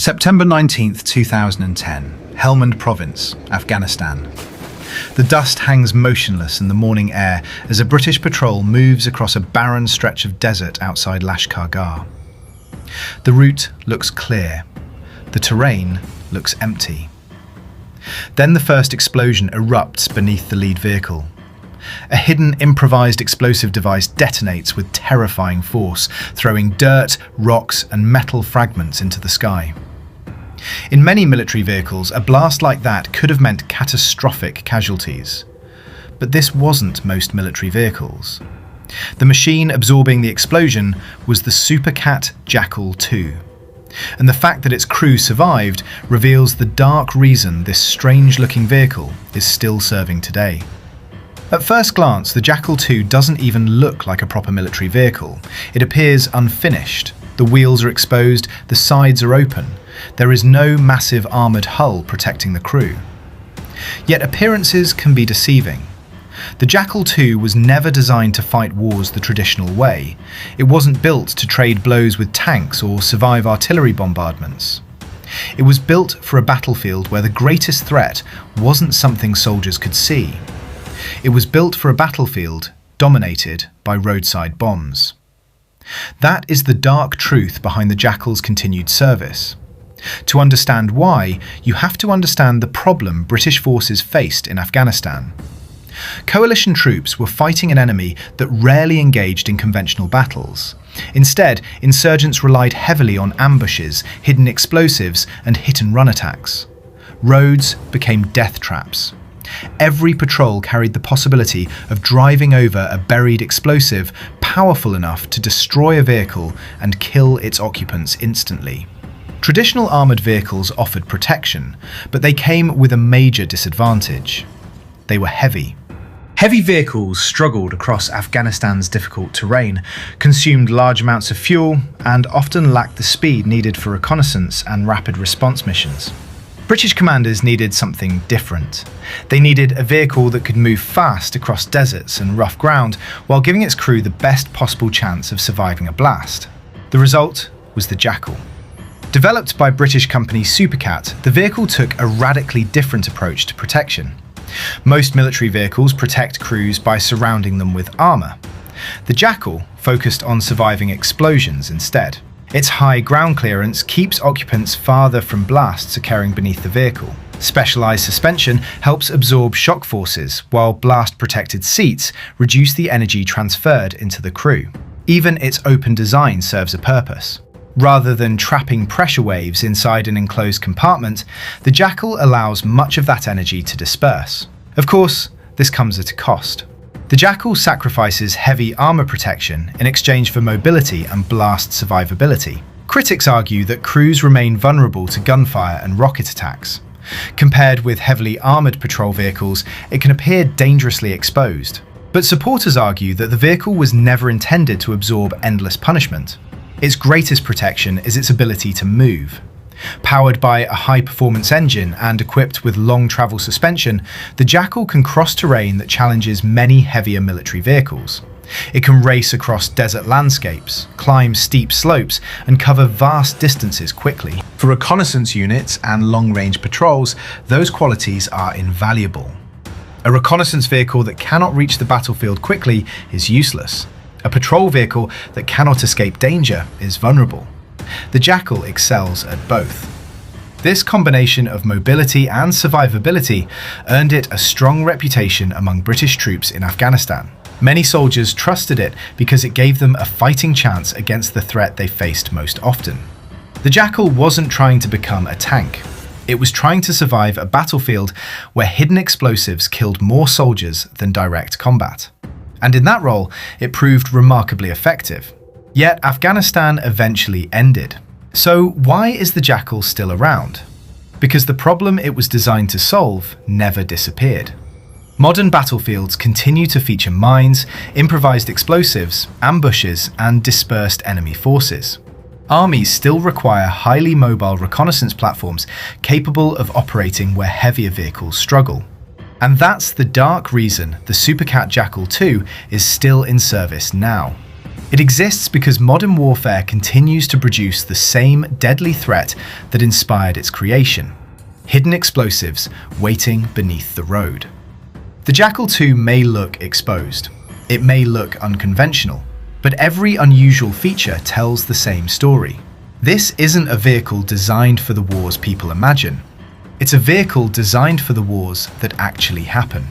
September 19th, 2010, Helmand Province, Afghanistan. The dust hangs motionless in the morning air as a British patrol moves across a barren stretch of desert outside Lashkar Gah. The route looks clear. The terrain looks empty. Then the first explosion erupts beneath the lead vehicle. A hidden improvised explosive device detonates with terrifying force, throwing dirt, rocks, and metal fragments into the sky. In many military vehicles, a blast like that could have meant catastrophic casualties. But this wasn't most military vehicles. The machine absorbing the explosion was the Supacat Jackal 2. And the fact that its crew survived reveals the dark reason this strange-looking vehicle is still serving today. At first glance, the Jackal 2 doesn't even look like a proper military vehicle. It appears unfinished. The wheels are exposed, the sides are open. There is no massive armoured hull protecting the crew. Yet appearances can be deceiving. The Jackal 2 was never designed to fight wars the traditional way. It wasn't built to trade blows with tanks or survive artillery bombardments. It was built for a battlefield where the greatest threat wasn't something soldiers could see. It was built for a battlefield dominated by roadside bombs. That is the dark truth behind the Jackal's continued service. To understand why, you have to understand the problem British forces faced in Afghanistan. Coalition troops were fighting an enemy that rarely engaged in conventional battles. Instead, insurgents relied heavily on ambushes, hidden explosives, and hit-and-run attacks. Roads became death traps. Every patrol carried the possibility of driving over a buried explosive powerful enough to destroy a vehicle and kill its occupants instantly. Traditional armoured vehicles offered protection, but they came with a major disadvantage. They were heavy. Heavy vehicles struggled across Afghanistan's difficult terrain, consumed large amounts of fuel, and often lacked the speed needed for reconnaissance and rapid response missions. British commanders needed something different. They needed a vehicle that could move fast across deserts and rough ground while giving its crew the best possible chance of surviving a blast. The result was the Jackal. Developed by British company Supacat, the vehicle took a radically different approach to protection. Most military vehicles protect crews by surrounding them with armour. The Jackal focused on surviving explosions instead. Its high ground clearance keeps occupants farther from blasts occurring beneath the vehicle. Specialised suspension helps absorb shock forces, while blast-protected seats reduce the energy transferred into the crew. Even its open design serves a purpose. Rather than trapping pressure waves inside an enclosed compartment, the Jackal allows much of that energy to disperse. Of course, this comes at a cost. The Jackal sacrifices heavy armour protection in exchange for mobility and blast survivability. Critics argue that crews remain vulnerable to gunfire and rocket attacks. Compared with heavily armoured patrol vehicles, it can appear dangerously exposed. But supporters argue that the vehicle was never intended to absorb endless punishment. Its greatest protection is its ability to move. Powered by a high-performance engine and equipped with long-travel suspension, the Jackal can cross terrain that challenges many heavier military vehicles. It can race across desert landscapes, climb steep slopes, and cover vast distances quickly. For reconnaissance units and long-range patrols, those qualities are invaluable. A reconnaissance vehicle that cannot reach the battlefield quickly is useless. A patrol vehicle that cannot escape danger is vulnerable. The Jackal excels at both. This combination of mobility and survivability earned it a strong reputation among British troops in Afghanistan. Many soldiers trusted it because it gave them a fighting chance against the threat they faced most often. The Jackal wasn't trying to become a tank. It was trying to survive a battlefield where hidden explosives killed more soldiers than direct combat. And in that role, it proved remarkably effective. Yet Afghanistan eventually ended. So why is the Jackal still around? Because the problem it was designed to solve never disappeared. Modern battlefields continue to feature mines, improvised explosives, ambushes, and dispersed enemy forces. Armies still require highly mobile reconnaissance platforms capable of operating where heavier vehicles struggle. And that's the dark reason the Supacat Jackal 2 is still in service now. It exists because modern warfare continues to produce the same deadly threat that inspired its creation: hidden explosives waiting beneath the road. The Jackal 2 may look exposed. It may look unconventional, but every unusual feature tells the same story. This isn't a vehicle designed for the wars people imagine. It's a vehicle designed for the wars that actually happen.